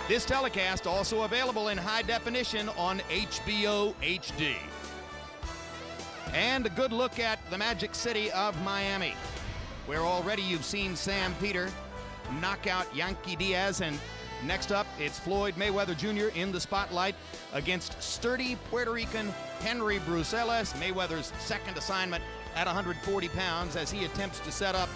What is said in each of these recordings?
This telecast also available in high definition on HBO HD. And a good look at the Magic City of Miami, where already you've seen Sam Peter knock out Yankee Diaz, and next up it's Floyd Mayweather Jr. in the spotlight against sturdy Puerto Rican Henry Bruseles. Mayweather's second assignment at 140 pounds as he attempts to set up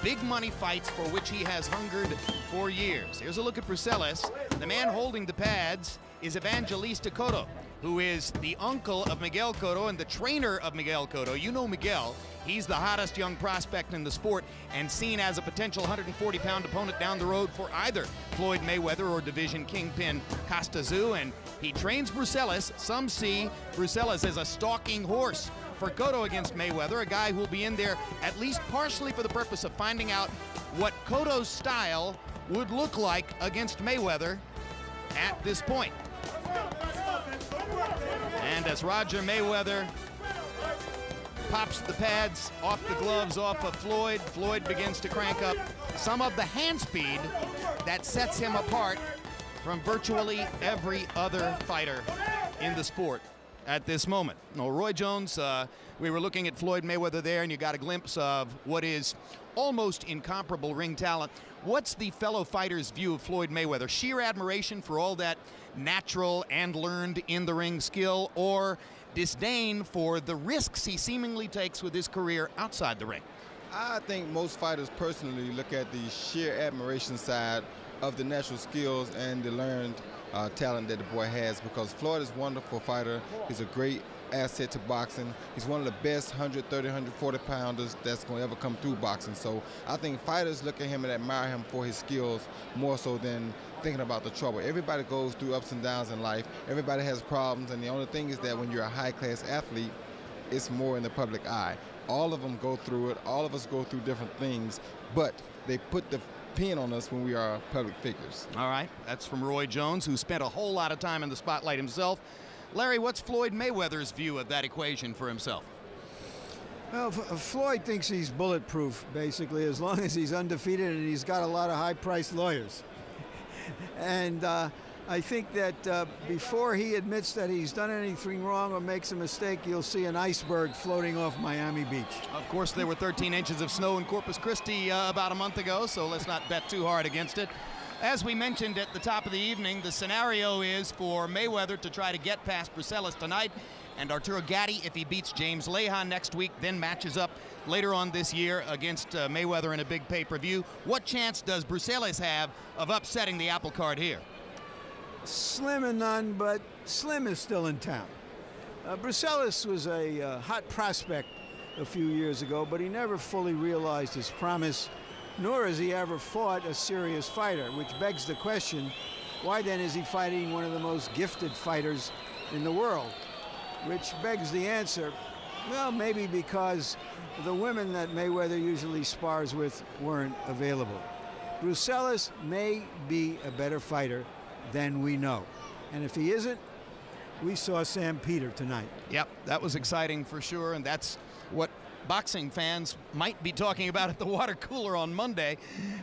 big money fights for which he has hungered for years. Here's a look at Brusseles. The man holding the pads is Evangelista Cotto, who is the uncle of Miguel Cotto and the trainer of Miguel Cotto. You know Miguel. He's the hottest young prospect in the sport and seen as a potential 140-pound opponent down the road for either Floyd Mayweather or division kingpin Costa Tszyu. And he trains Brusseles. Some see Brusseles as a stalking horse for Cotto against Mayweather, a guy who will be in there at least partially for the purpose of finding out what Cotto's style would look like against Mayweather at this point. And as Roger Mayweather pops the pads off the gloves off of Floyd, Floyd begins to crank up some of the hand speed that sets him apart from virtually every other fighter in the sport at this moment. Well, Roy Jones, we were looking at Floyd Mayweather there, and you got a glimpse of what is almost incomparable ring talent. What's the fellow fighter's view of Floyd Mayweather? Sheer admiration for all that natural and learned in-the-ring skill, or disdain for the risks he seemingly takes with his career outside the ring? I think most fighters personally look at the sheer admiration side of the natural skills and the learned talent that the boy has, because Floyd is a wonderful fighter. He's a great asset to boxing. He's one of the best 130, 140 pounders that's going to ever come through boxing. So I think fighters look at him and admire him for his skills more so than thinking about the trouble. Everybody goes through ups and downs in life. Everybody has problems, and the only thing is that when you're a high-class athlete, it's more in the public eye. All of them go through it. All of us go through different things, but they put the pin on us when we are public figures. All right, that's from Roy Jones, who spent a whole lot of time in the spotlight himself. Larry, what's Floyd Mayweather's view of that equation for himself? Well, Floyd thinks he's bulletproof, basically, as long as he's undefeated and he's got a lot of high-priced lawyers. And I think that before he admits that he's done anything wrong or makes a mistake, you'll see an iceberg floating off Miami Beach. Of course, there were 13 inches of snow in Corpus Christi about a month ago, so let's not bet too hard against it. As we mentioned at the top of the evening, the scenario is for Mayweather to try to get past Bruseles tonight, and Arturo Gatti, if he beats James Lehan next week, then matches up later on this year against Mayweather in a big pay-per-view. What chance does Bruseles have of upsetting the apple cart here? Slim and none, but Slim is still in town. Bruseles was a hot prospect a few years ago, but he never fully realized his promise, nor has he ever fought a serious fighter, which begs the question, why then is he fighting one of the most gifted fighters in the world? Which begs the answer, well, maybe because the women that Mayweather usually spars with weren't available. Bruseles may be a better fighter than we know. And if he isn't, we saw Sam Peter tonight. Yep, that was exciting for sure, and that's what boxing fans might be talking about at the water cooler on Monday.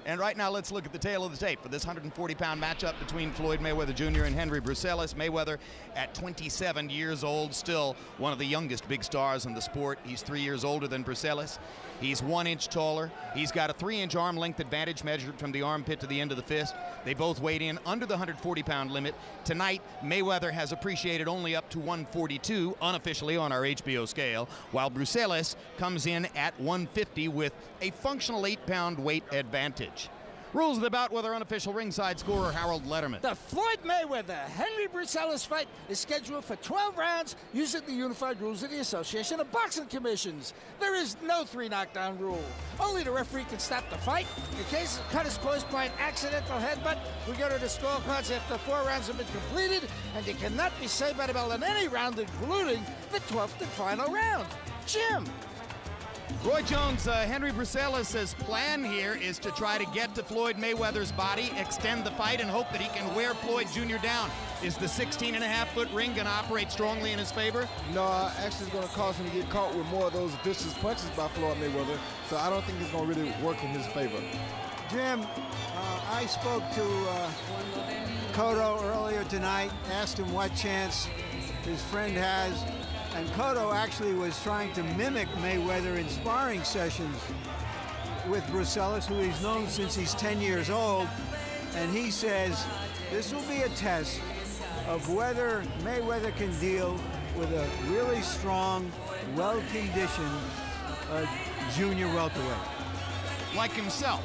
And right now, let's look at the tail of the tape for this 140-pound matchup between Floyd Mayweather Jr. and Henry Bruseles. Mayweather, at 27 years old, still one of the youngest big stars in the sport. He's 3 years older than Bruseles. He's 1 inch taller. He's got a 3-inch arm length advantage measured from the armpit to the end of the fist. They both weighed in under the 140-pound limit. Tonight, Mayweather has appreciated only up to 142 unofficially on our HBO scale, while Bruseles comes in at 150 with a functional 8-pound weight advantage. Rules of the bout with our unofficial ringside scorer, Harold Letterman. The Floyd Mayweather-Henry Bruseles fight is scheduled for 12 rounds using the unified rules of the Association of Boxing Commissions. There is no 3 knockdown rule. Only the referee can stop the fight. In case the cut is caused by an accidental headbutt, we go to the scorecards after 4 rounds have been completed, and you cannot be saved by the bell in any round, including the 12th and final round. Jim. Roy Jones, Henry Bruseles' plan here is to try to get to Floyd Mayweather's body, extend the fight, and hope that he can wear Floyd Jr. down. Is the 16.5-foot ring going to operate strongly in his favor? No, actually it's going to cause him to get caught with more of those vicious punches by Floyd Mayweather, so I don't think it's going to really work in his favor. Jim, I spoke to Cotto earlier tonight, asked him what chance his friend has, and Cotto actually was trying to mimic Mayweather in sparring sessions with Bruseles, who he's known since he's 10 years old, and he says this will be a test of whether Mayweather can deal with a really strong, well-conditioned junior welterweight. Like himself.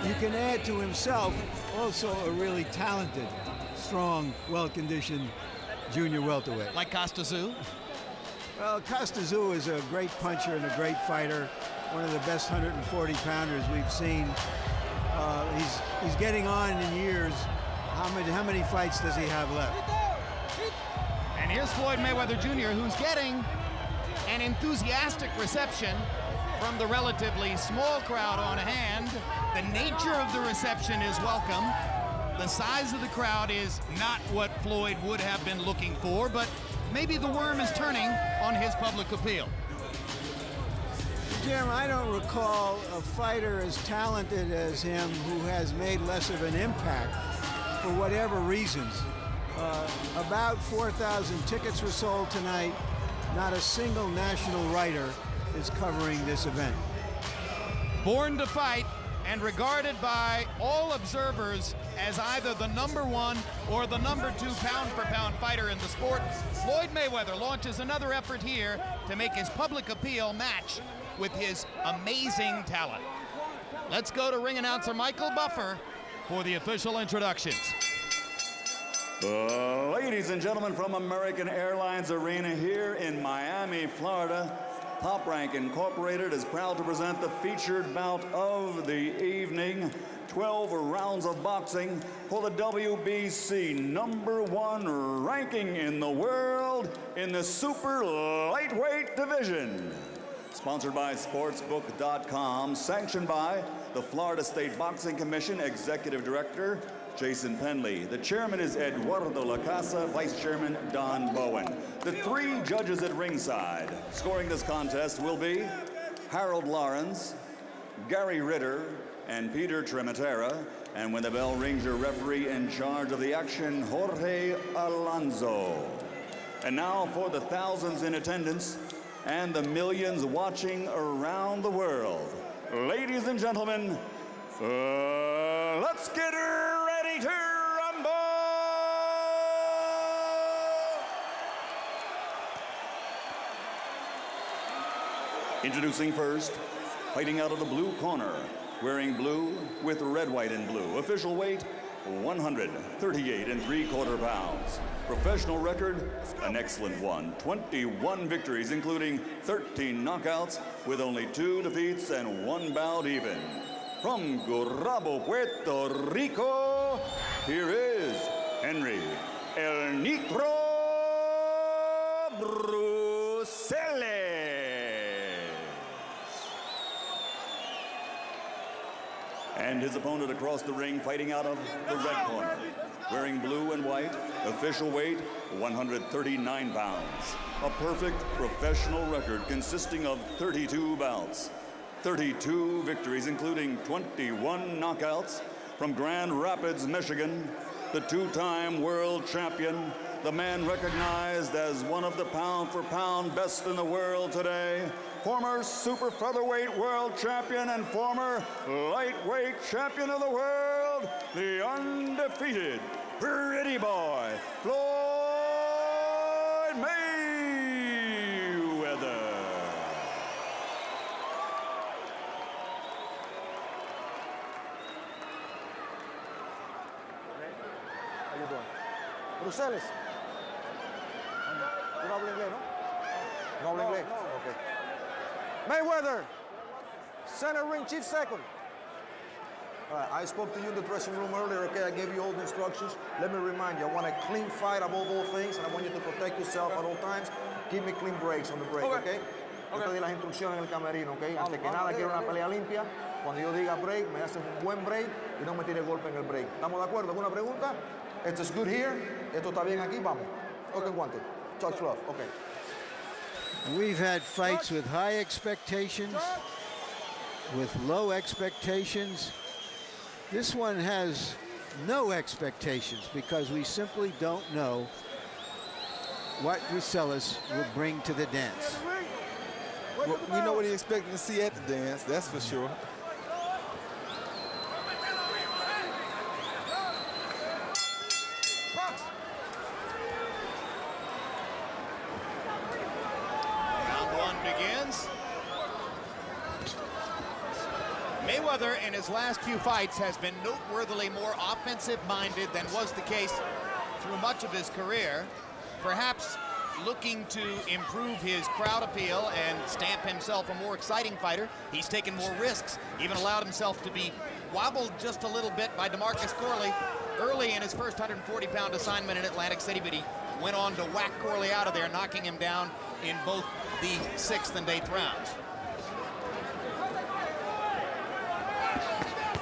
You can add to himself also a really talented, strong, well-conditioned junior welterweight. Like Costazoo? Well, Costazoo is a great puncher and a great fighter, one of the best 140-pounders we've seen. He's getting on in years. How many fights does he have left? And here's Floyd Mayweather Jr., who's getting an enthusiastic reception from the relatively small crowd on hand. The nature of the reception is welcome. The size of the crowd is not what Floyd would have been looking for, but maybe the worm is turning on his public appeal. Jim, I don't recall a fighter as talented as him who has made less of an impact for whatever reasons. About 4,000 tickets were sold tonight. Not a single national writer is covering this event. Born to fight and regarded by all observers as either the #1 or the #2 pound-for-pound fighter in the sport, Floyd Mayweather launches another effort here to make his public appeal match with his amazing talent. Let's go to ring announcer Michael Buffer for the official introductions. Ladies and gentlemen, from American Airlines Arena here in Miami, Florida, Top Rank Incorporated is proud to present the featured bout of the evening. 12 rounds of boxing for the WBC #1 ranking in the world in the super lightweight division. Sponsored by Sportsbook.com, sanctioned by the Florida State Boxing Commission Executive Director Jason Penley. The chairman is Eduardo Lacasa, vice chairman Don Bowen. The 3 judges at ringside scoring this contest will be Harold Lawrence, Gary Ritter, and Peter Trematerra. And when the bell rings, your referee in charge of the action, Jorge Alonso. And now for the thousands in attendance and the millions watching around the world. Ladies and gentlemen, let's get ready to rumble! Introducing first, fighting out of the blue corner, wearing blue with red, white, and blue. Official weight, 138 3/4 pounds. Professional record, an excellent one. 21 victories, including 13 knockouts, with only 2 defeats and 1 bout even. From Gurabo, Puerto Rico, here is Henry El Nitro Bruseles. And his opponent across the ring, fighting out of the red corner, wearing blue and white, official weight 139 pounds. A perfect professional record consisting of 32 bouts, 32 victories, including 21 knockouts. From Grand Rapids, Michigan, the 2-time world champion, the man recognized as one of the pound-for-pound best in the world today, former super featherweight world champion and former lightweight champion of the world, the undefeated pretty boy, Floyd Mayweather. How you doing? Bruseles. ¿Tú no hablas inglés, no? No hablas inglés? No. Okay. Mayweather, center ring, chief second. All right, I spoke to you in the dressing room earlier, okay? I gave you all the instructions. Let me remind you, I want a clean fight above all things, and I want you to protect yourself at all times. Give me clean breaks on the break, okay? Yo te di las instrucciones en el camerino, okay? Antes que nada, quiero una pelea limpia. Cuando yo diga break, me haces un buen break y no me tires golpe en el break. ¿Estamos de acuerdo? ¿Alguna pregunta? Esto es good here. Esto está bien aquí, vamos. Toque guante. Touch love, okay. We've had fights with high expectations, with low expectations. This one has no expectations because we simply don't know what Bruseles will bring to the dance. Well, we know what he's expecting to see at the dance, that's for sure. Mayweather in his last few fights has been noteworthily more offensive-minded than was the case through much of his career, perhaps looking to improve his crowd appeal and stamp himself a more exciting fighter. He's taken more risks, even allowed himself to be wobbled just a little bit by DeMarcus Corley early in his first 140-pound assignment in Atlantic City, but he went on to whack Corley out of there, knocking him down in both the 6th and 8th rounds.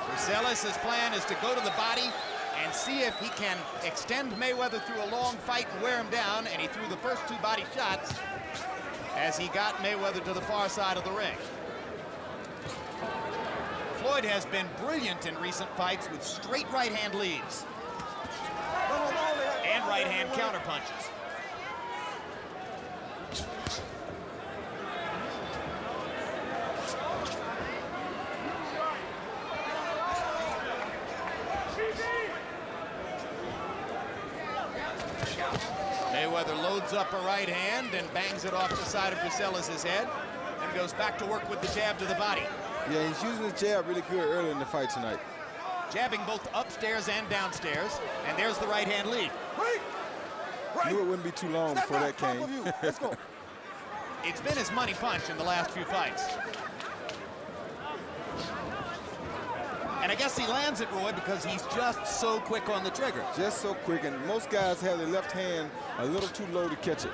Bruseles' plan is to go to the body and see if he can extend Mayweather through a long fight and wear him down, and he threw the first 2 body shots as he got Mayweather to the far side of the ring. Floyd has been brilliant in recent fights with straight right-hand leads and right-hand counterpunches. Mayweather loads up a right hand and bangs it off the side of Bruseles' head and goes back to work with the jab to the body. Yeah, he's using the jab really good early in the fight tonight. Jabbing both upstairs and downstairs, and there's the right-hand lead. Knew it wouldn't be too long before that came. Let's go. It's been his money punch in the last few fights. And I guess he lands it, Roy, because he's just so quick on the trigger. Just so quick, and most guys have their left hand a little too low to catch it.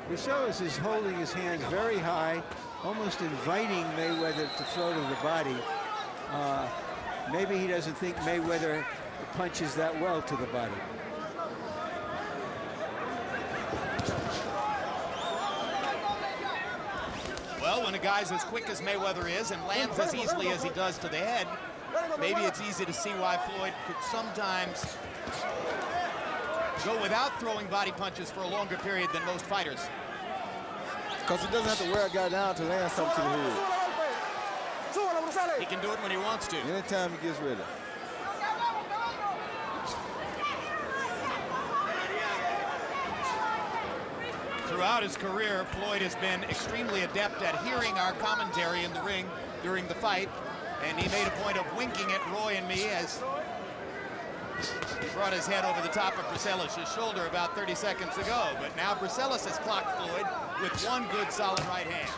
Bruseles is holding his hands very high, almost inviting Mayweather to throw to the body. Maybe he doesn't think Mayweather punches that well to the body. Well, when a guy's as quick as Mayweather is and lands as easily as he does to the head, maybe it's easy to see why Floyd could sometimes go without throwing body punches for a longer period than most fighters. Because he doesn't have to wear a guy down to land something to the head. He can do it when he wants to. Anytime he gets ready. Throughout his career, Floyd has been extremely adept at hearing our commentary in the ring during the fight, and he made a point of winking at Roy and me as he brought his head over the top of Bruseles' shoulder about 30 seconds ago. But now Bruseles has clocked Floyd with one good solid right hand.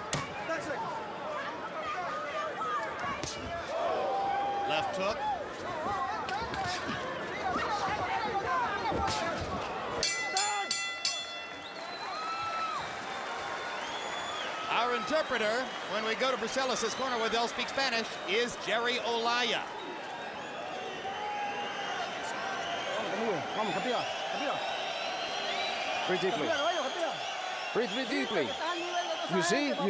Left hook. Our interpreter, when we go to Bruseles' corner where they'll speak Spanish, is Jerry Olaya. Breathe deeply. Breathe deeply. You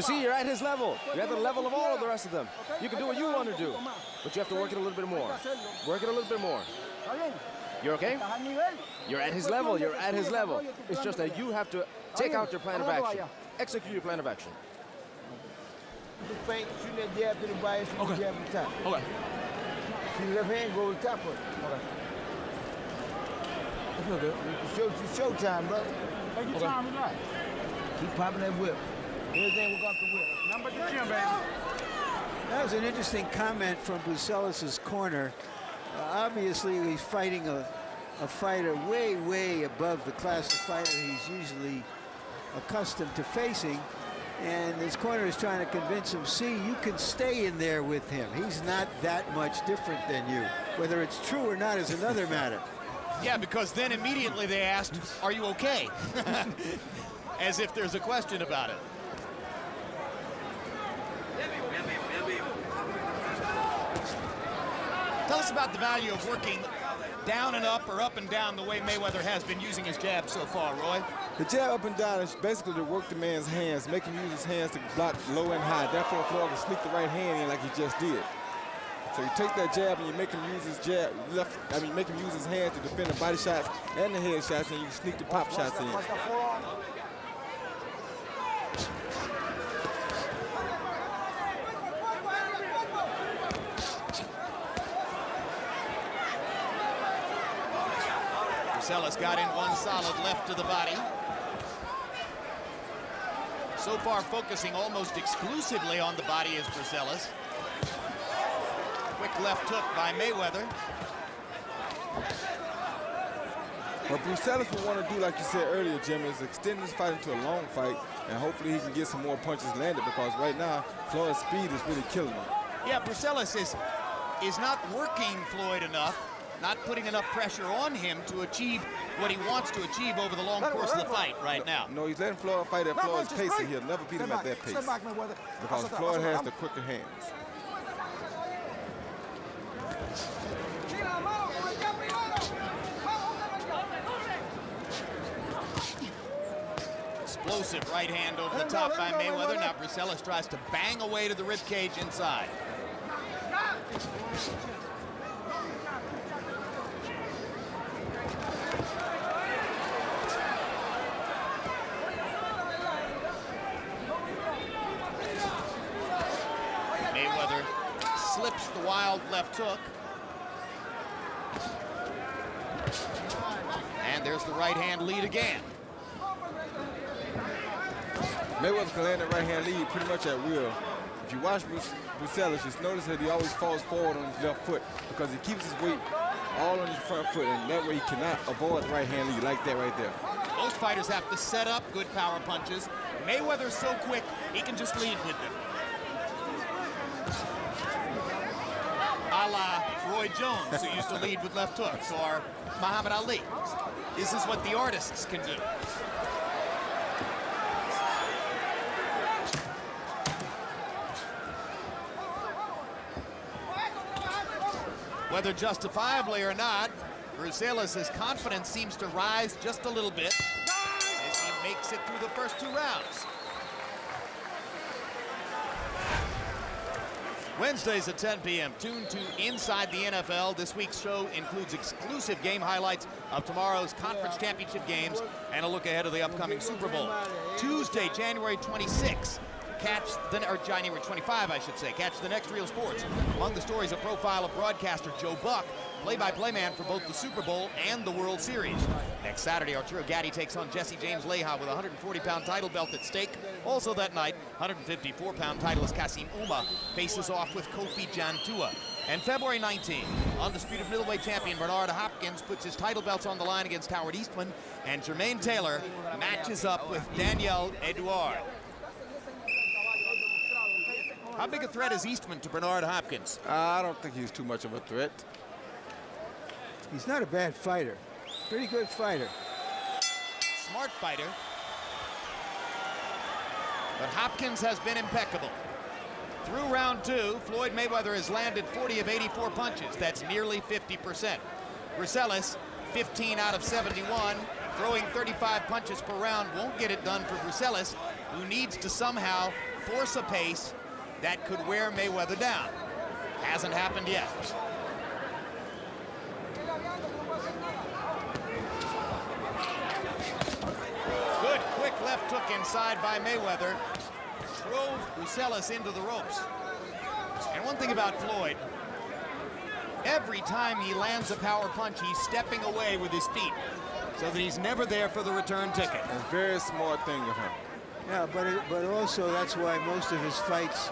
see, you're at his level. You're at the level of all of the rest of them. You can do what you want to do, but you have to work it a little bit more. Work it a little bit more. You're okay? You're at his level. You're at his level. It's just that you have to take out your plan of action. Execute your plan of action. Okay. Okay. See the left hand go to the top of it. Okay. I feel good. It's showtime, brother. Take your time, relax. Keep popping that whip. Everything will go off the whip. Number the gym, baby. That was an interesting comment from Bruseles' corner. Obviously, he's fighting a fighter way, way above the class of fighter he's usually accustomed to facing. And his corner is trying to convince him, see, you can stay in there with him. He's not that much different than you. Whether it's true or not is another matter. Yeah, because then immediately they asked, are you okay? As if there's a question about it. Tell us about the value of working down and up or up and down the way Mayweather has been using his jab so far, Roy. The jab up and down is basically to work the man's hands, make him use his hands to block low and high. Therefore, Floyd can sneak the right hand in like he just did. So you take that jab and you make him use his jab make him use his hands to defend the body shots and the head shots, and you sneak the pop shots in. Bruseles got in one solid left to the body. So far focusing almost exclusively on the body is Bruseles. Quick left hook by Mayweather. What Bruseles would want to do, like you said earlier, Jim, is extend this fight into a long fight, and hopefully he can get some more punches landed, because right now, Floyd's speed is really killing him. Yeah, Bruseles is not working Floyd enough, not putting enough pressure on him to achieve what he wants to achieve over the long course of the fight right now. No, he's letting Floyd fight at Floyd's pace, and he'll never beat him at that pace, because Floyd has the quicker hands. Explosive right hand over the top by Mayweather. Now Bruseles tries to bang away to the rib cage inside. Mayweather slips the wild left hook. And there's the right hand lead again. Mayweather can land that right hand lead pretty much at will. If you watch Bruseles, just notice that he always falls forward on his left foot, because he keeps his weight all on his front foot, and that way he cannot avoid the right hand lead like that right there. Most fighters have to set up good power punches. Mayweather's so quick, he can just lead with them. A la Roy Jones, who used to lead with left hooks, or Muhammad Ali. This is what the artists can do. Whether justifiably or not, Bruseles' confidence seems to rise just a little bit as he makes it through the first 2 rounds. Wednesdays at 10 p.m. Tune to Inside the NFL. This week's show includes exclusive game highlights of tomorrow's conference championship games and a look ahead of the upcoming Super Bowl. Tuesday, January 26th. January 25, I should say. Catch the next Real Sports. Among the stories, a profile of broadcaster Joe Buck, play-by-play man for both the Super Bowl and the World Series. Next Saturday, Arturo Gatti takes on Jesse James Leija with a 140-pound title belt at stake. Also that night, 154-pound titleist Kasim Uma faces off with Kofi Jantua. And February 19, undisputed middleweight champion Bernard Hopkins puts his title belts on the line against Howard Eastman, and Jermaine Taylor matches up with Daniel Edouard. How big a threat is Eastman to Bernard Hopkins? I don't think he's too much of a threat. He's not a bad fighter. Pretty good fighter. Smart fighter. But Hopkins has been impeccable. Through round 2, Floyd Mayweather has landed 40 of 84 punches. That's nearly 50%. Bruseles, 15 out of 71. Throwing 35 punches per round won't get it done for Bruseles, who needs to somehow force a pace that could wear Mayweather down. Hasn't happened yet. Good quick left hook inside by Mayweather. Drove Bruseles into the ropes. And one thing about Floyd, every time he lands a power punch, he's stepping away with his feet so that he's never there for the return ticket. A very smart thing of him. Yeah, but also that's why most of his fights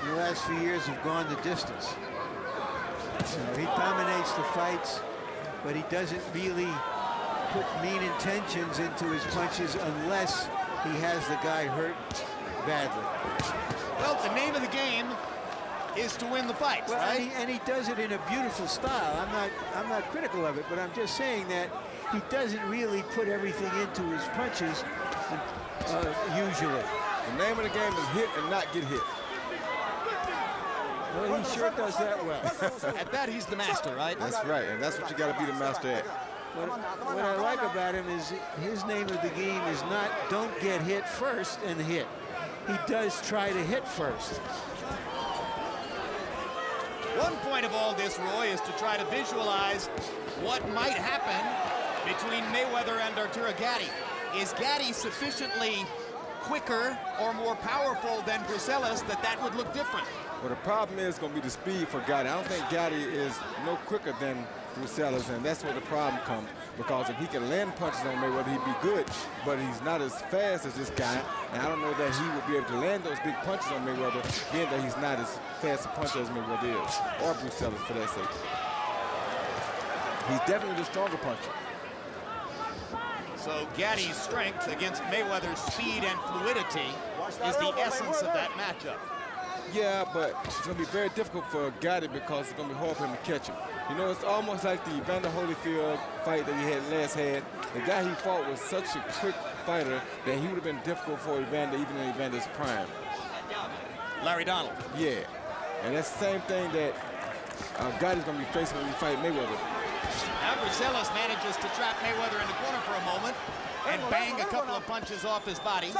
in the last few years have gone the distance. You know, he dominates the fights, but he doesn't really put mean intentions into his punches unless he has the guy hurt badly. Well, the name of the game is to win the fight, right? And he does it in a beautiful style. I'm not critical of it, but I'm just saying that he doesn't really put everything into his punches usually. The name of the game is hit and not get hit. Well, he sure does that well. At that, he's the master, right? That's right, and that's what you got to be the master at. What I like about him is his name of the game is not don't get hit first and hit. He does try to hit first. One point of all this, Roy, is to try to visualize what might happen between Mayweather and Arturo Gatti. Is Gatti sufficiently quicker or more powerful than Bruseles that would look different? Well, the problem is going to be the speed for Gatti. I don't think Gatti is no quicker than Bruseles, and that's where the problem comes. Because if he can land punches on Mayweather, he'd be good, but he's not as fast as this guy, and I don't know that he would be able to land those big punches on Mayweather, being that he's not as fast a puncher as Mayweather is, or Bruseles for that sake. He's definitely the stronger puncher. So Gatti's strength against Mayweather's speed and fluidity is the essence of that matchup. Yeah, but it's going to be very difficult for Gatti because it's going to be hard for him to catch him. You know, it's almost like the Evander Holyfield fight that he had. The guy he fought was such a quick fighter that he would have been difficult for Evander, even in Evander's prime. Larry Donald. Yeah, and that's the same thing that Gatti's going to be facing when he fight Mayweather. Now Bruseles manages to trap Mayweather in the corner for a moment and bang a couple of punches off his body.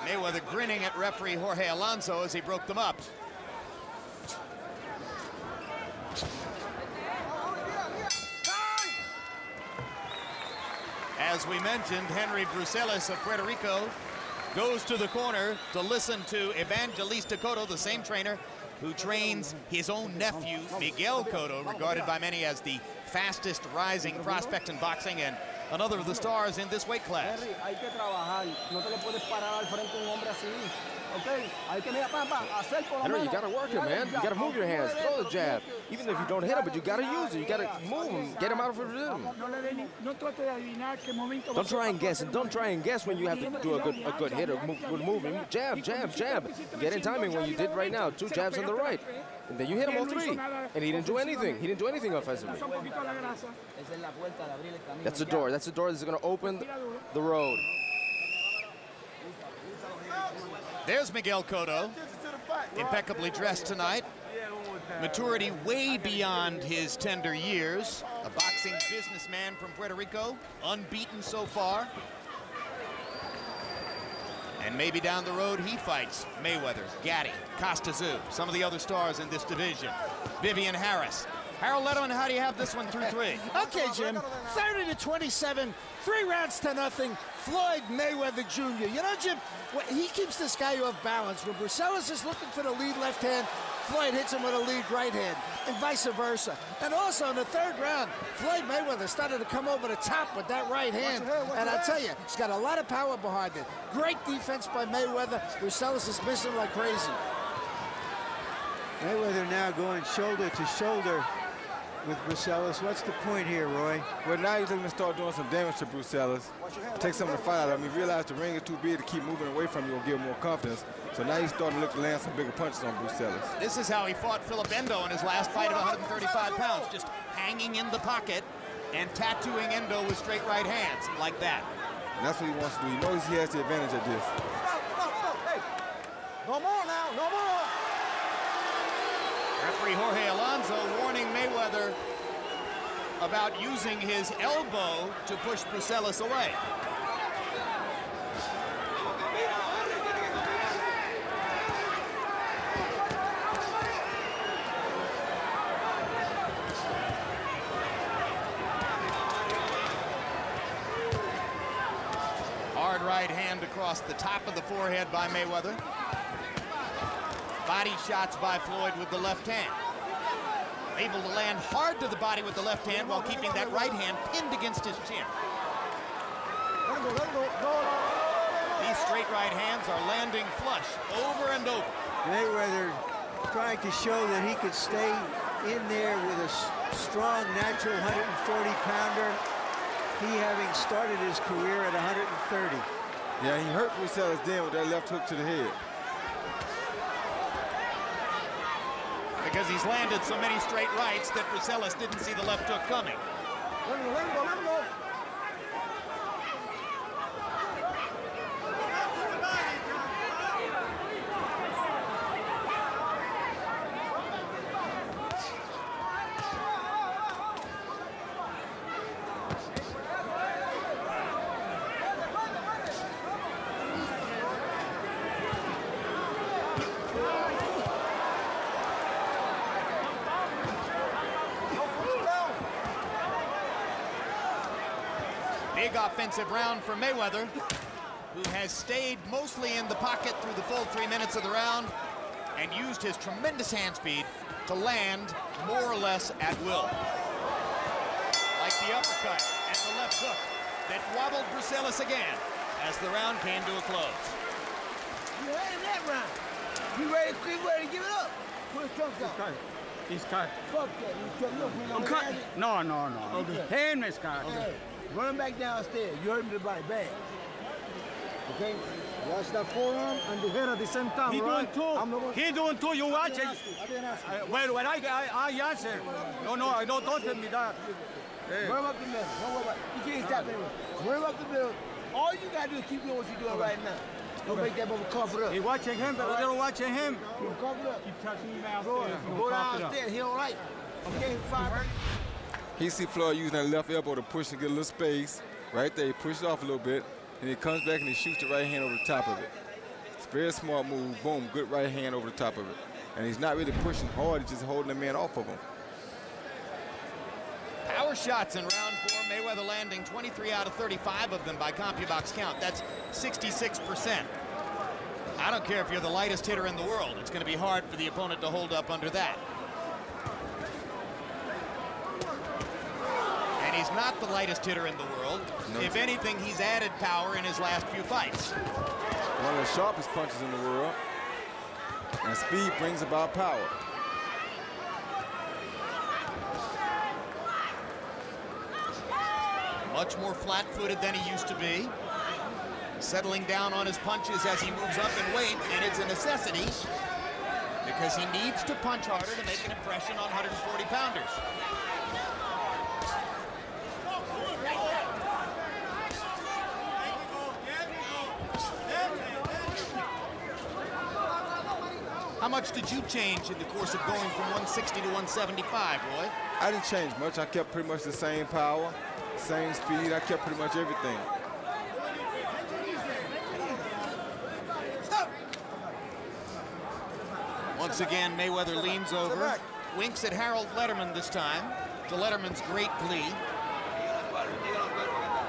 Mayweather grinning at referee Jorge Alonso as he broke them up. As we mentioned, Henry Bruseles of Puerto Rico goes to the corner to listen to Evangelista Cotto, the same trainer who trains his own nephew, Miguel Cotto, regarded by many as the fastest rising prospect in boxing and another of the stars in this weight class. Henry, you gotta work him, man. You gotta move your hands, throw the jab. Even if you don't hit him, but you gotta use it. You gotta move him, get him out of rhythm. Don't try and guess, and don't try and guess when you have to do a good hit or move him. Jab, jab, jab. Get in timing when you did right now. 2 jabs on the right. And then you hit him all 3. And he didn't do anything. He didn't do anything offensively. That's the door. That's the door that's gonna open the road. There's Miguel Cotto, impeccably dressed tonight. Maturity way beyond his tender years. A boxing businessman from Puerto Rico, unbeaten so far. And maybe down the road he fights Mayweather, Gatti, Costa-Tzu, some of the other stars in this division. Vivian Harris. Harold Letterman, how do you have this one through 3? Okay, Jim, 30-27, 3 rounds to nothing. Floyd Mayweather Jr. You know, Jim, he keeps this guy off balance. When Bruseles is looking for the lead left hand, Floyd hits him with a lead right hand, and vice versa. And also in the 3rd round, Floyd Mayweather started to come over the top with that right hand. And I'll tell you, he's got a lot of power behind it. Great defense by Mayweather. Bruseles is missing like crazy. Mayweather now going shoulder to shoulder with Bruseles. What's the point here, Roy? Well, now he's looking to start doing some damage to Bruseles. Take some of the fight out of him. He realized the ring is too big to keep moving away from you or give him more confidence. So now he's starting to look to land some bigger punches on Bruseles. This is how he fought Philip Endo in his last fight of 135 pounds, just hanging in the pocket and tattooing Endo with straight right hands, like that. And that's what he wants to do. He knows he has the advantage of this. Hey, no more now, no more. Referee Jorge Alonso warning Mayweather about using his elbow to push Bruseles away. Hard right hand across the top of the forehead by Mayweather. Body shots by Floyd with the left hand. Able to land hard to the body with the left hand while keeping that right hand pinned against his chin. These straight right hands are landing flush over and over. Mayweather trying to show that he could stay in there with a strong, natural 140-pounder. He having started his career at 130. Yeah, he hurt Bruseles then with that left hook to the head. Because he's landed so many straight rights that Bruseles didn't see the left hook coming. Big offensive round for Mayweather, who has stayed mostly in the pocket through the full 3 minutes of the round and used his tremendous hand speed to land more or less at will. Like the uppercut and the left hook that wobbled Bruseles again as the round came to a close. You had in that round. You ready to give it up? Put his trunks out. He's cut. Fuck that. I'm cutting. No. Okay. Him is cut. Okay. Run him back downstairs. You hurt him in the body bad. Okay? Watch that forearm and the head at the same time. He right? doing two. He doing two. You watch it. When I answer. No, I don't tell me that. Hey. Worry about the middle. Don't worry about it. You can't stop anyway. Worry about the middle. All you gotta do is keep doing what you're doing right now. Don't make that mother cough it up. He watching him, but I don't watching him. Cough it up. Keep touching him downstairs. Go downstairs. He don't like. Okay, 5. He see Floyd using that left elbow to push and get a little space. Right there, he pushes off a little bit, and he comes back and he shoots the right hand over the top of it. It's a very smart move. Boom, good right hand over the top of it. And he's not really pushing hard, he's just holding the man off of him. Power shots in round 4, Mayweather landing 23 out of 35 of them by CompuBox count. That's 66%. I don't care if you're the lightest hitter in the world. It's going to be hard for the opponent to hold up under that. And he's not the lightest hitter in the world. No, if anything, he's added power in his last few fights. One of the sharpest punches in the world. And speed brings about power. Much more flat-footed than he used to be. Settling down on his punches as he moves up in weight, and it's a necessity because he needs to punch harder to make an impression on 140-pounders. How much did you change in the course of going from 160 to 175, Roy? I didn't change much. I kept pretty much the same power, same speed. I kept pretty much everything. Once again, Mayweather leans over, winks at Harold Letterman this time, to Letterman's great glee.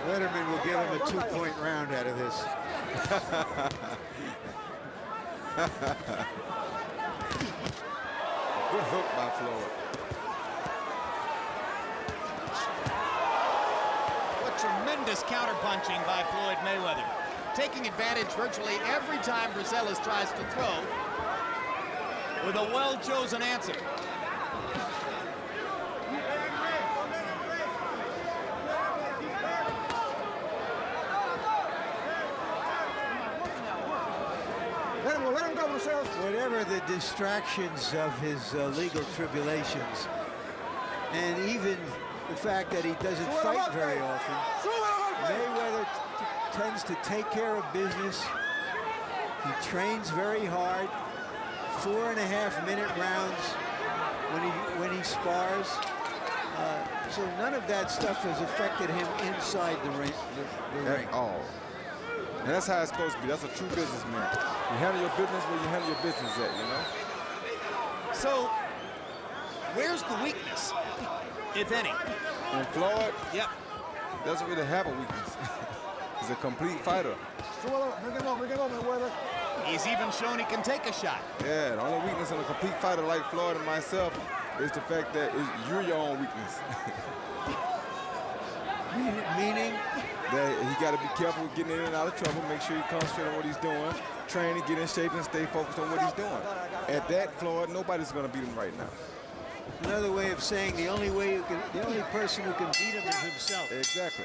Letterman will give him a 2-point round out of this. Good hook by Floyd. What tremendous counterpunching by Floyd Mayweather. Taking advantage virtually every time Bruseles tries to throw with a well-chosen answer. Let him go, Bruseles. Whatever the distractions of his legal tribulations, and even the fact that he doesn't fight very often, Mayweather tends to take care of business. He trains very hard. 4.5-minute rounds when he spars. So none of that stuff has affected him inside the ring. At all. And that's how it's supposed to be. That's a true businessman. You handle your business where you handle your business at, you know? So, where's the weakness, if any? And Floyd, yep, doesn't really have a weakness. He's a complete fighter. He's even shown he can take a shot. Yeah, the only weakness in a complete fighter like Floyd and myself is the fact that you're your own weakness. Meaning? That he got to be careful with getting in and out of trouble, make sure he concentrates on what he's doing, train to get in shape and stay focused on what he's doing. At that, Floyd, nobody's going to beat him right now. Another way of saying the only person who can beat him is himself. Exactly.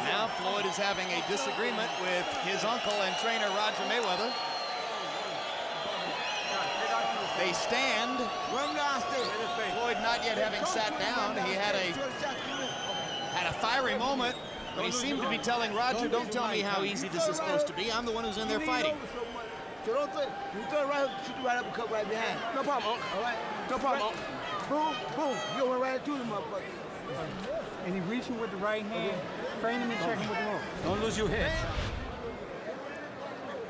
Now Floyd is having a disagreement with his uncle and trainer Roger Mayweather. They stand. Floyd not yet having sat down. He had a fiery moment, but he seemed to be telling Roger, "Don't tell me how easy this is supposed to be. I'm the one who's in there fighting." So don't think. You throw right up, shoot right up and cut right behind. No problem, Unc. All right? No problem, Unc. Boom, boom. You go right into the motherfucker. And he reaching with the right hand, frame him and check him with the left. Don't lose your head.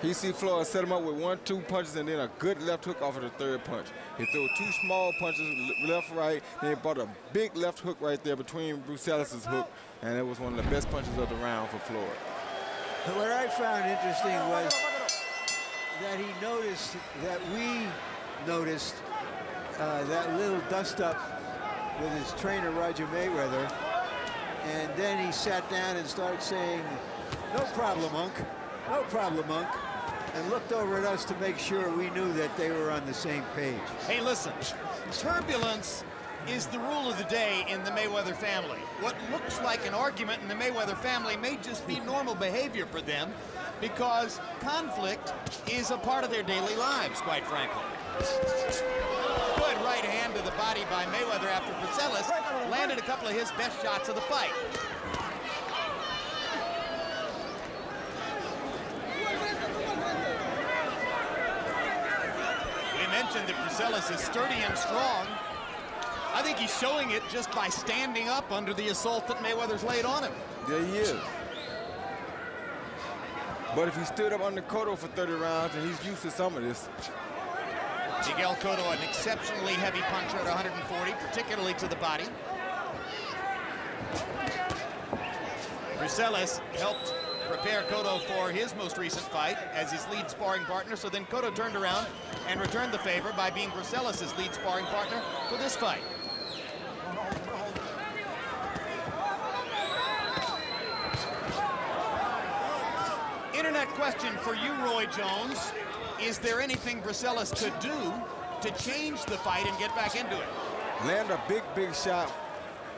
He see Floyd set him up with 1-2 punches and then a good left hook off of the third punch. He threw 2 small punches, left, right, then he brought a big left hook right there between Bruseles' hook, and it was one of the best punches of the round for Floyd. What I found interesting was that he noticed that we noticed that little dust-up with his trainer, Roger Mayweather, and then he sat down and started saying, "No problem, Unc. No problem, Unc," and looked over at us to make sure we knew that they were on the same page. Hey, listen, turbulence is the rule of the day in the Mayweather family. What looks like an argument in the Mayweather family may just be normal behavior for them because conflict is a part of their daily lives, quite frankly. Good right hand to the body by Mayweather after Bruseles landed a couple of his best shots of the fight. We mentioned that Bruseles is sturdy and strong. I think he's showing it just by standing up under the assault that Mayweather's laid on him. There he is. But if he stood up under Cotto for 30 rounds, and he's used to some of this. Miguel Cotto, an exceptionally heavy puncher at 140, particularly to the body. Bruseles helped prepare Cotto for his most recent fight as his lead sparring partner, so then Cotto turned around and returned the favor by being Bruseles' lead sparring partner for this fight. Internet question for you, Roy Jones. Is there anything Bruseles could do to change the fight and get back into it? Land a big shot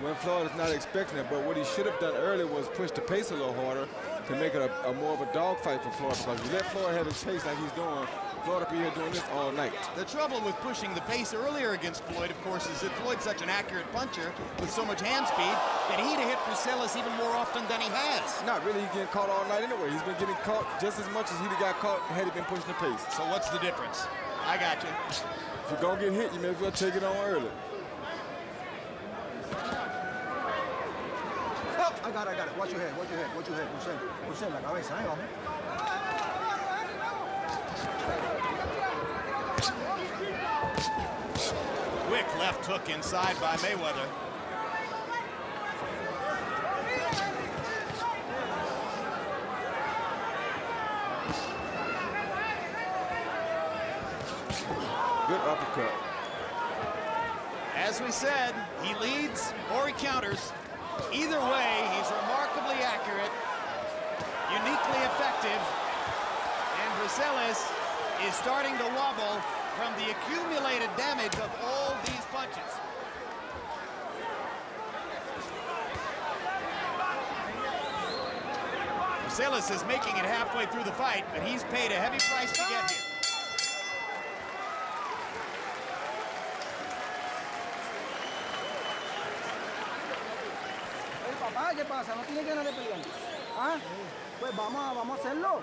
when Floyd is not expecting it, but what he should have done earlier was push the pace a little harder to make it a more of a dogfight for Floyd, because if you let Floyd have his pace like he's doing, Floyd will be here doing this all night. The trouble with pushing the pace earlier against Floyd, of course, is that Floyd's such an accurate puncher with so much hand speed that he'd have hit Bruseles even more often than he has. Not really, he's getting caught all night anyway. He's been getting caught just as much as he'd have got caught had he been pushing the pace. So what's the difference? I got you. If you're gonna get hit, you may as well take it on early. Oh, I got it. Watch your head. Bruseles, la cabeza, hombre. Quick left hook inside by Mayweather. Good uppercut. As we said, he leads or he counters. Either way, he's remarkably accurate, uniquely effective, and Bruseles is starting to wobble from the accumulated damage of all these punches. Bruseles is making it halfway through the fight, but he's paid a heavy price to get here. ¿Qué pasa? ¿No tiene ganas de pelear? ¿Ah? Pues vamos a hacerlo.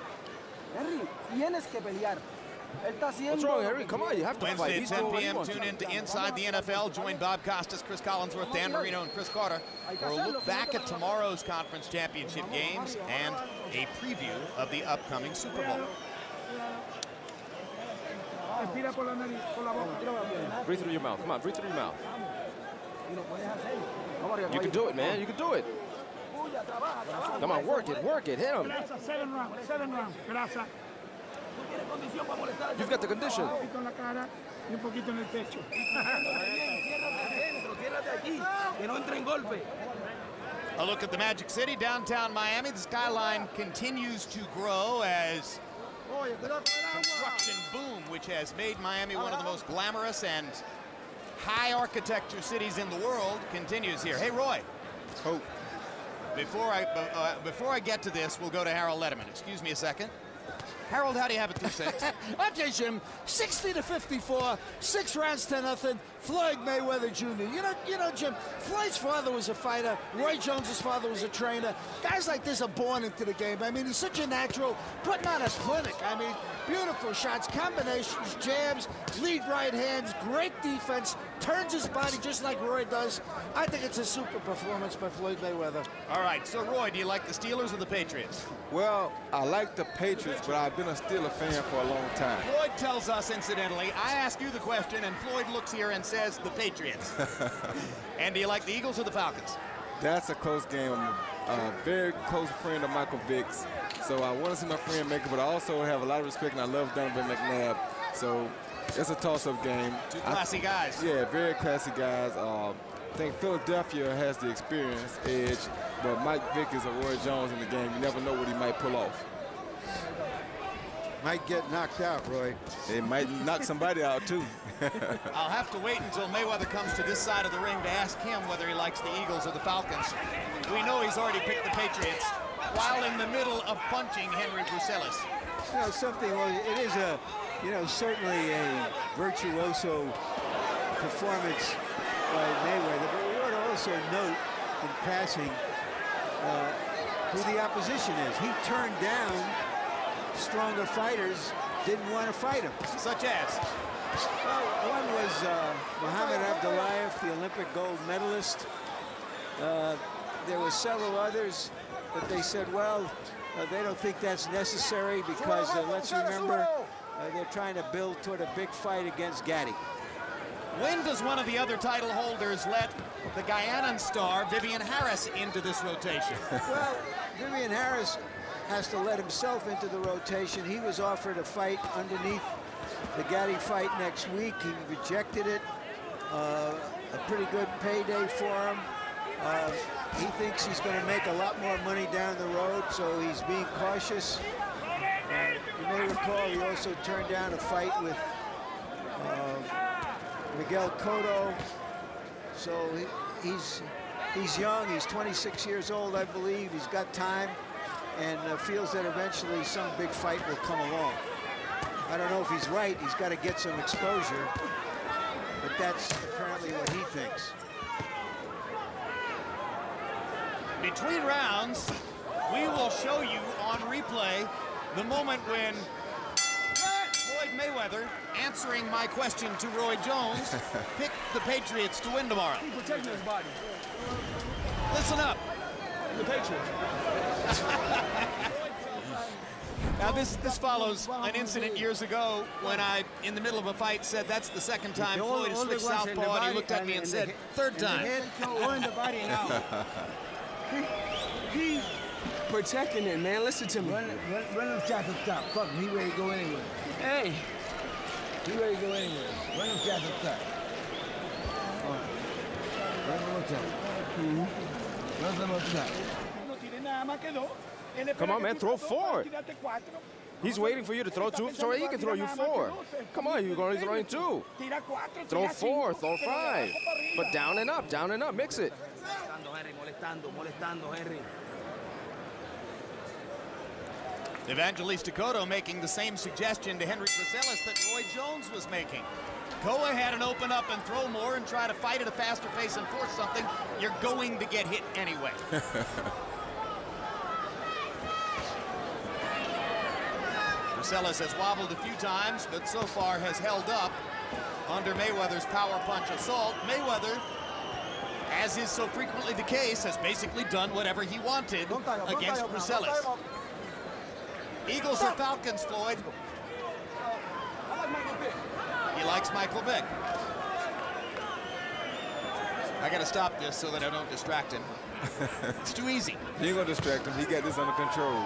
Henry, tienes que pelear. What's wrong, Henry? Come on, you have to fight. Wednesday He's at 10 doing what he p.m. wants Tune to in do. to Inside the NFL. Join Bob Costas, Chris Collinsworth, Dan Marino, and Chris Carter for a look back at tomorrow's conference championship games and a preview of the upcoming Super Bowl. Breathe through your mouth. Come on, breathe through your mouth. You can do it, man. You can do it. Come on, work it, hit him. 7 rounds, grasa. You've got the condition. A look at the Magic City, downtown Miami. The skyline continues to grow as construction boom, which has made Miami one of the most glamorous and high architecture cities in the world, continues here. Hey, Roy. Oh. Before I get to this, we'll go to Harold Letterman. Excuse me a second. Harold, how do you have it through 6? Okay, Jim, 60-54, 6 rounds to nothing. Floyd Mayweather Jr. You know, Jim, Floyd's father was a fighter. Roy Jones's father was a trainer. Guys like this are born into the game. I mean, he's such a natural, putting on a clinic. I mean, beautiful shots, combinations, jabs, lead right hands, great defense, turns his body just like Roy does. I think it's a super performance by Floyd Mayweather. All right, so Roy, do you like the Steelers or the Patriots? Well, I like the Patriots, but I've been a Steeler fan for a long time. Floyd tells us, incidentally, I ask you the question, and Floyd looks here and says the Patriots. And do you like the Eagles or the Falcons? That's a close game. I'm a very close friend of Michael Vick's. So I want to see my friend make it, but I also have a lot of respect, and I love Donovan McNabb. So it's a toss-up game. Two classy guys. Yeah, very classy guys. I think Philadelphia has the experience edge, but Mike Vick is a Roy Jones in the game. You never know what he might pull off. Might get knocked out, Roy. It might knock somebody out, too. I'll have to wait until Mayweather comes to this side of the ring to ask him whether he likes the Eagles or the Falcons. We know he's already picked the Patriots while in the middle of punching Henry Bruseles. You know, something, well, it is a, you know, certainly a virtuoso performance by Mayweather, but we ought to also note in passing who the opposition is. He turned down stronger fighters, didn't want to fight him. Such as? Well, one was Muhammad Abdullayev, the Olympic gold medalist. There were several others, but they said, well, they don't think that's necessary because, let's remember, they're trying to build toward a big fight against Gatti. When does one of the other title holders let the Guyanan star, Vivian Harris, into this rotation? Well, Vivian Harris has to let himself into the rotation. He was offered a fight underneath the Gatti fight next week. He rejected it. A pretty good payday for him. He thinks he's going to make a lot more money down the road, so he's being cautious. You may recall he also turned down a fight with Miguel Cotto. So he's young. He's 26 years old, I believe. He's got time and feels that eventually some big fight will come along. I don't know if he's right. He's got to get some exposure, but that's apparently what he thinks. Between rounds, we will show you on replay the moment when Floyd Mayweather, answering my question to Roy Jones, picked the Patriots to win tomorrow. He's protecting his body. Listen up. The Patriots. Now this follows an incident years ago when I, in the middle of a fight, said that's the second time Floyd has switched southpaw, and he looked at me and said, third time. Or in the body now. He's protecting it, man. Listen to me. Run them shots up top. Fuck him. He ready to go anywhere. Hey. He ready to go anywhere. Run them shots up top. All right. Run them up top. Run them up top. Come on, man, throw four. He's waiting for you to throw two, so he can throw you four. Come on, you're going to throw in two. Throw four, throw five. But down and up, mix it. Evangelista Cotto making the same suggestion to Henry Bruseles that Roy Jones was making. Go ahead and open up and throw more and try to fight at a faster pace and force something. You're going to get hit anyway. Bruseles has wobbled a few times, but so far has held up under Mayweather's power punch assault. Mayweather, as is so frequently the case, has basically done whatever he wanted against Bruseles. Eagles or Falcons, Floyd? He likes Michael Vick. I got to stop this so that I don't distract him. It's too easy. You ain't going to distract him. He got this under control.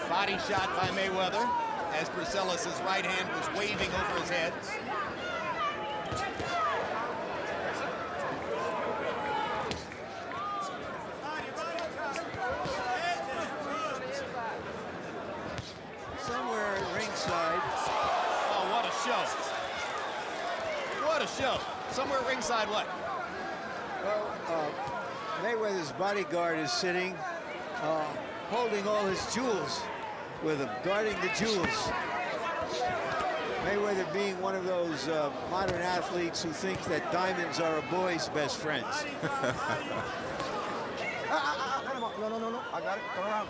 Body shot by Mayweather as Bruseles' right hand was waving over his head. Somewhere ringside. Oh, what a show. What a show. Somewhere ringside what? Well, Mayweather's bodyguard is sitting, holding all his jewels with him, guarding the jewels. Mayweather being one of those modern athletes who thinks that diamonds are a boy's best friends. No. I got it. Turn around.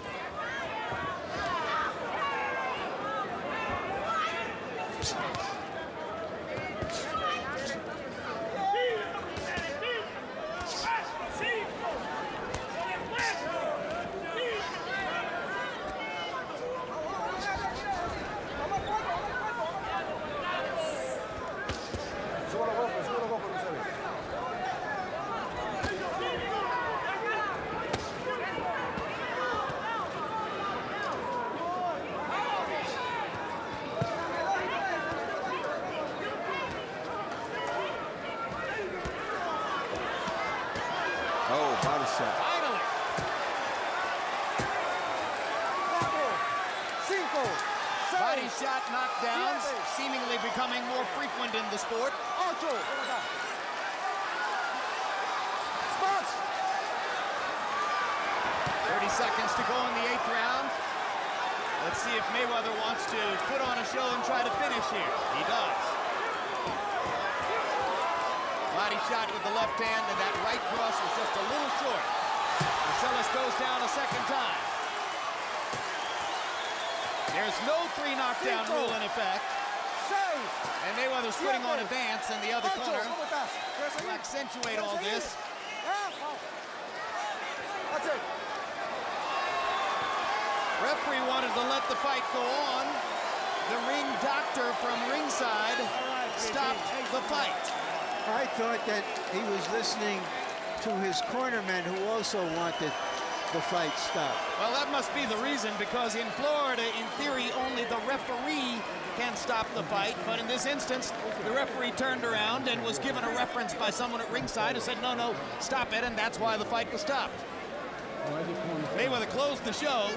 shot knockdowns seemingly becoming more frequent in the sport. 30 seconds to go in the 8th round. Let's see if Mayweather wants to put on a show and try to finish here. He does. Body shot with the left hand, and that right cross was just a little short. Bruseles goes down a second time. There's no 3 knockdown rule in effect. And Mayweather's putting on a dance in the other corner to accentuate all this. Referee wanted to let the fight go on. The ring doctor from ringside stopped the fight. I thought that he was listening to his cornermen who also wanted the fight stopped. Well, that must be the reason, because in Florida, in theory, only the referee can stop the fight. But in this instance, the referee turned around and was given a reference by someone at ringside who said, no, no, stop it, and that's why the fight was stopped. Mayweather closed the show,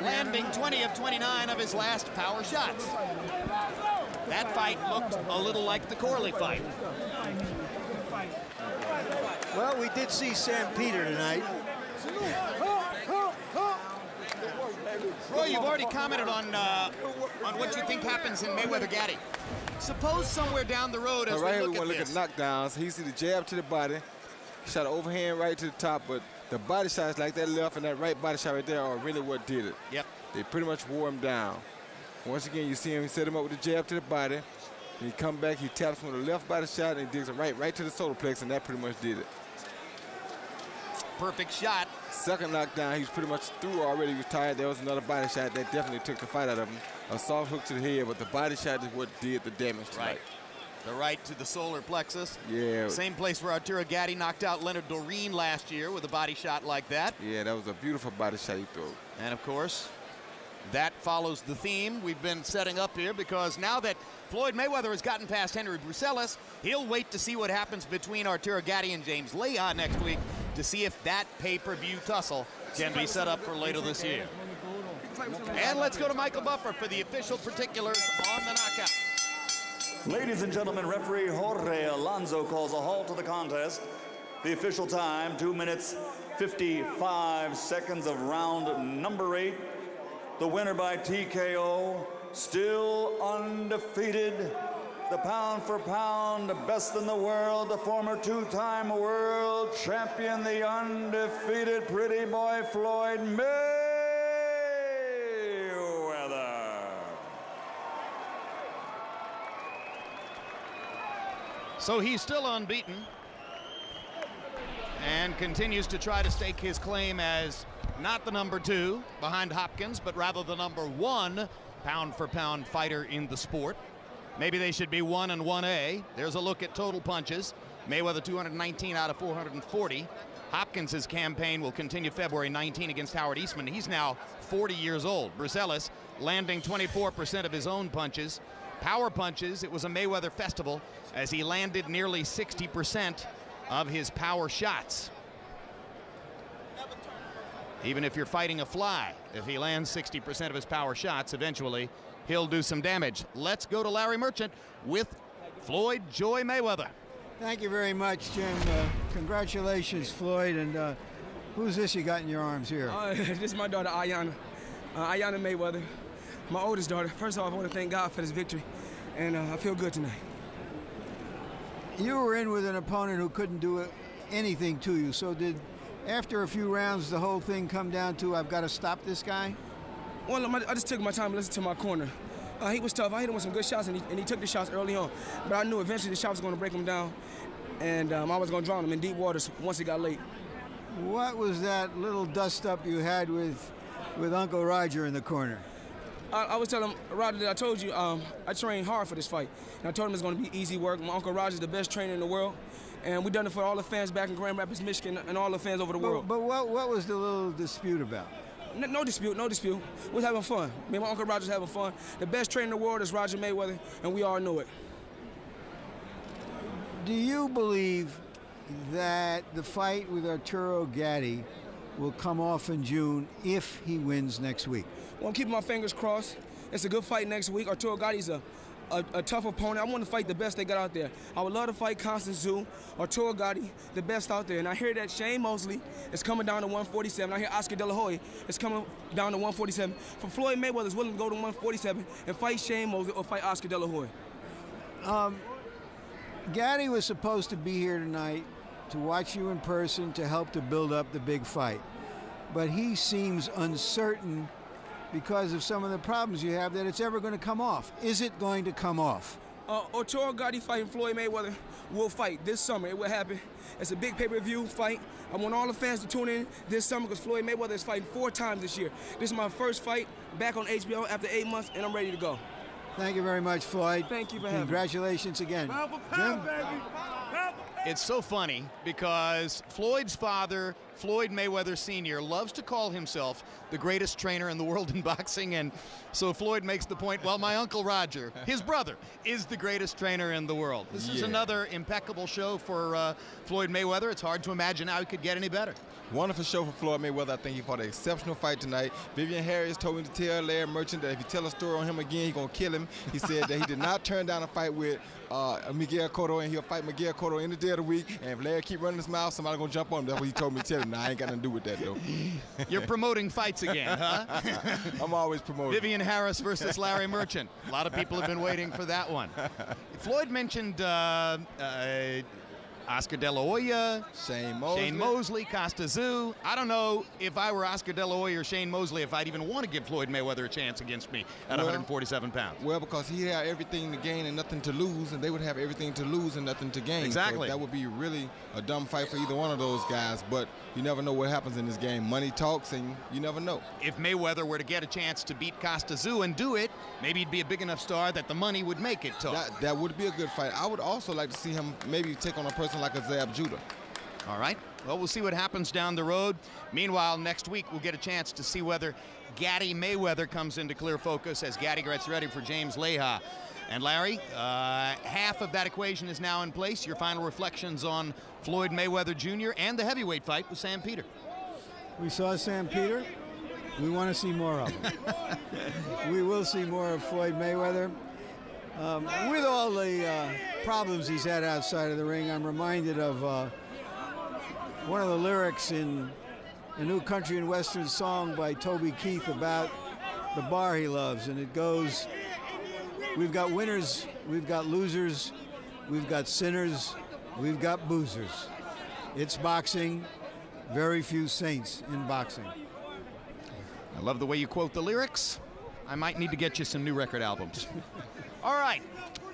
landing 20 of 29 of his last power shots. That fight looked a little like the Corley fight. Well, we did see Sam Peter tonight. Roy, you've already commented on what you think happens in Mayweather-Gatti. Suppose somewhere down the road, as right we here, look at this. Look at knockdowns. He see the jab to the body, shot an overhand right to the top, but the body shots like that left and that right body shot right there are really what did it. Yep. They pretty much wore him down. Once again, you see him, he set him up with the jab to the body. He come back, he taps him with a left body shot, and he digs it right to the solar plex, and that pretty much did it. Perfect shot. Second knockdown, he was pretty much through already. He was tired. There was another body shot that definitely took the fight out of him. A soft hook to the head, but the body shot is what did the damage tonight. Right. The right to the solar plexus. Yeah. Same place where Arturo Gatti knocked out Leonard Doreen last year with a body shot like that. Yeah, that was a beautiful body shot he threw. And of course, that follows the theme we've been setting up here, because now that Floyd Mayweather has gotten past Henry Bruseles, he'll wait to see what happens between Arturo Gatti and James Leah next week to see if that pay-per-view tussle can be set up for later this year. And let's go to Michael Buffer for the official particulars on the knockout. Ladies and gentlemen, referee Jorge Alonso calls a halt to the contest. The official time, 2 minutes, 55 seconds of round number 8. The winner by TKO, still undefeated. The pound-for-pound best in the world, the former 2-time world champion, the undefeated pretty boy Floyd Mayweather. So he's still unbeaten and continues to try to stake his claim as not the number 2 behind Hopkins, but rather the number 1 pound-for-pound fighter in the sport. Maybe they should be 1 and 1A. There's a look at total punches. Mayweather 219 out of 440. Hopkins' campaign will continue February 19 against Howard Eastman. He's now 40 years old. Bruseles landing 24% of his own punches. Power punches, it was a Mayweather festival as he landed nearly 60% of his power shots. Even if you're fighting a fly, if he lands 60% of his power shots, eventually he'll do some damage. Let's go to Larry Merchant with Floyd Joy Mayweather. Thank you very much, Jim. Congratulations, Floyd. And who's this you got in your arms here? This is my daughter, Ayanna. Ayanna Mayweather, my oldest daughter. First off, I want to thank God for this victory, and I feel good tonight. You were in with an opponent who couldn't do anything to you, so did, after a few rounds, the whole thing come down to, I've got to stop this guy? Well, I just took my time to listen to my corner. He was tough. I hit him with some good shots, and he took the shots early on. But I knew eventually the shot was going to break him down, and I was going to drown him in deep waters once it got late. What was that little dust-up you had with Uncle Roger in the corner? I was telling Roger that I told you I trained hard for this fight. And I told him it's going to be easy work. My Uncle Roger's the best trainer in the world. And we done it for all the fans back in Grand Rapids, Michigan, and all the fans over the world. But what was the little dispute about? No dispute, no dispute. We was having fun. Me and my Uncle Roger's having fun. The best trainer in the world is Roger Mayweather, and we all knew it. Do you believe that the fight with Arturo Gatti will come off in June if he wins next week. Well, I'm keeping my fingers crossed. It's a good fight next week. Arturo Gatti's a tough opponent. I want to fight the best they got out there. I would love to fight Kostya Tszyu, Arturo Gatti, the best out there. And I hear that Shane Mosley is coming down to 147. I hear Oscar De La Hoya is coming down to 147. For Floyd Mayweather is willing to go to 147 and fight Shane Mosley or fight Oscar De La Hoya. Gatti was supposed to be here tonight to watch you in person to help to build up the big fight. But he seems uncertain because of some of the problems you have that it's ever going to come off. Is it going to come off? Arturo Gatti fighting Floyd Mayweather will fight this summer. It will happen. It's a big pay-per-view fight. I want all the fans to tune in this summer because Floyd Mayweather is fighting 4 times this year. This is my first fight back on HBO after 8 months, and I'm ready to go. Thank you very much, Floyd. Thank you for having me. Congratulations again. Jim? It's so funny because Floyd's father, Floyd Mayweather Sr., loves to call himself the greatest trainer in the world in boxing, and so Floyd makes the point, well, my Uncle Roger, his brother, is the greatest trainer in the world. This is another impeccable show for Floyd Mayweather. It's hard to imagine how he could get any better. Wonderful show for Floyd Mayweather. I think he fought an exceptional fight tonight. Vivian Harris told me to tell Larry Merchant that if you tell a story on him again, he's going to kill him. He said that he did not turn down a fight with Miguel Cotto, and he'll fight Miguel Cotto any day of the week. And if Larry keep running his mouth, somebody's going to jump on him. That's what he told me to tell him. Now, I ain't got nothing to do with that, though. You're promoting fights again, huh? I'm always promoting. Vivian Harris versus Larry Merchant. A lot of people have been waiting for that one. Floyd mentioned Oscar De La Hoya, Shane Mosley, Kostya Tszyu. I don't know if I were Oscar De La Hoya or Shane Mosley if I'd even want to give Floyd Mayweather a chance against me at 147 pounds. Well, because he had everything to gain and nothing to lose, and they would have everything to lose and nothing to gain. Exactly. So that would be really a dumb fight for either one of those guys, but you never know what happens in this game. Money talks, and you never know. If Mayweather were to get a chance to beat Kostya Tszyu and do it, maybe he'd be a big enough star that the money would make it talk. That would be a good fight. I would also like to see him maybe take on a person like a Zab Judah. All right. Well, we'll see what happens down the road. Meanwhile, next week we'll get a chance to see whether Gatti Mayweather comes into clear focus as Gatti gets ready for James Leha. And Larry, half of that equation is now in place. Your final reflections on Floyd Mayweather Jr. and the heavyweight fight with Sam Peter. We saw Sam Peter. We want to see more of him. We will see more of Floyd Mayweather. With all the problems he's had outside of the ring, I'm reminded of one of the lyrics in a New Country and Western song by Toby Keith about the bar he loves, and it goes, we've got winners, we've got losers, we've got sinners, we've got boozers. It's boxing, very few saints in boxing. I love the way you quote the lyrics. I might need to get you some new record albums. All right,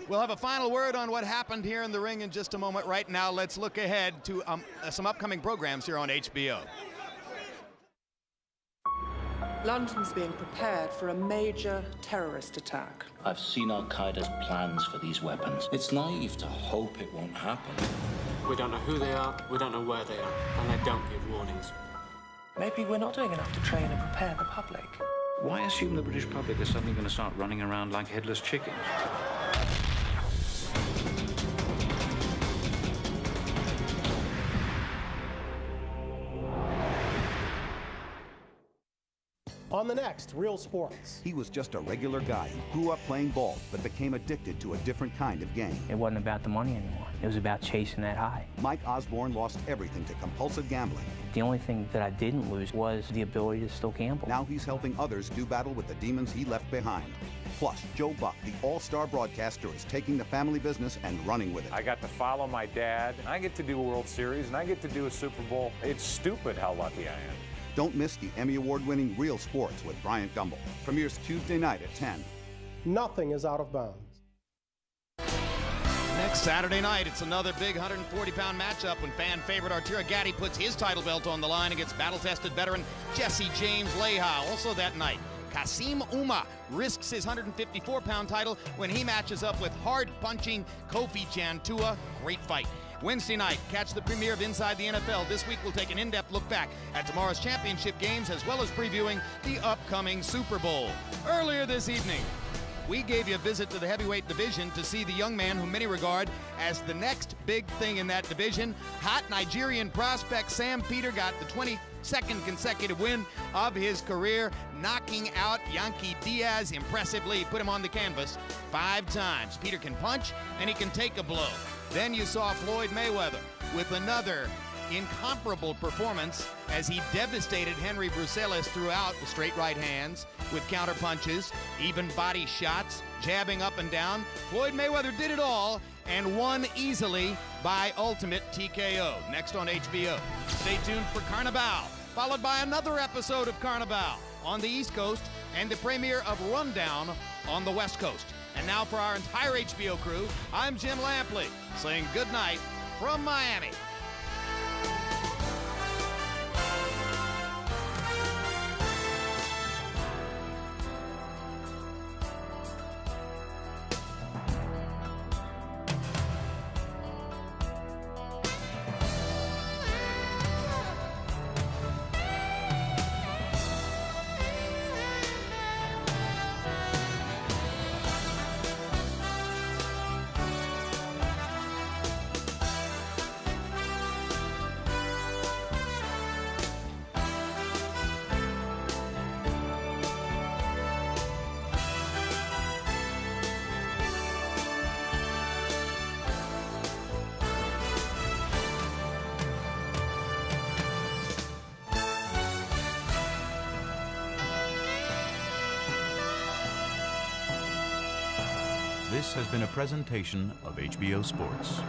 we'll have a final word on what happened here in the ring in just a moment. Right now, let's look ahead to some upcoming programs here on HBO. London's being prepared for a major terrorist attack. I've seen Al-Qaeda's plans for these weapons. It's naive to hope it won't happen. We don't know who they are, we don't know where they are, and they don't give warnings. Maybe we're not doing enough to train and prepare the public. Why assume the British public is suddenly going to start running around like headless chickens? On the next, Real Sports. He was just a regular guy who grew up playing ball, but became addicted to a different kind of game. It wasn't about the money anymore. It was about chasing that high. Mike Osborne lost everything to compulsive gambling. The only thing that I didn't lose was the ability to still gamble. Now he's helping others do battle with the demons he left behind. Plus, Joe Buck, the all-star broadcaster, is taking the family business and running with it. I got to follow my dad. I get to do a World Series, and I get to do a Super Bowl. It's stupid how lucky I am. Don't miss the Emmy Award-winning Real Sports with Bryant Gumbel. Premieres Tuesday night at 10. Nothing is out of bounds. Next Saturday night, it's another big 140-pound matchup when fan favorite Arturo Gatti puts his title belt on the line against battle-tested veteran Jesse James Leha. Also that night, Kasim Uma risks his 154-pound title when he matches up with hard-punching Kofi Chantua. Great fight. Wednesday night, catch the premiere of Inside the NFL. This week, we'll take an in-depth look back at tomorrow's championship games as well as previewing the upcoming Super Bowl. Earlier this evening, we gave you a visit to the heavyweight division to see the young man who many regard as the next big thing in that division. Hot Nigerian prospect Sam Peter got the second consecutive win of his career, knocking out Yanqui Diaz impressively. He put him on the canvas 5 times. Peter can punch and he can take a blow. Then you saw Floyd Mayweather with another incomparable performance as he devastated Henry Bruseles throughout with straight right hands, with counter punches, even body shots, jabbing up and down. Floyd Mayweather did it all and won easily by ultimate TKO. Next on HBO. Stay tuned for Carnival, followed by another episode of Carnival on the East Coast and the premiere of Rundown on the West Coast. And now for our entire HBO crew, I'm Jim Lampley saying good night from Miami. This has been a presentation of HBO Sports.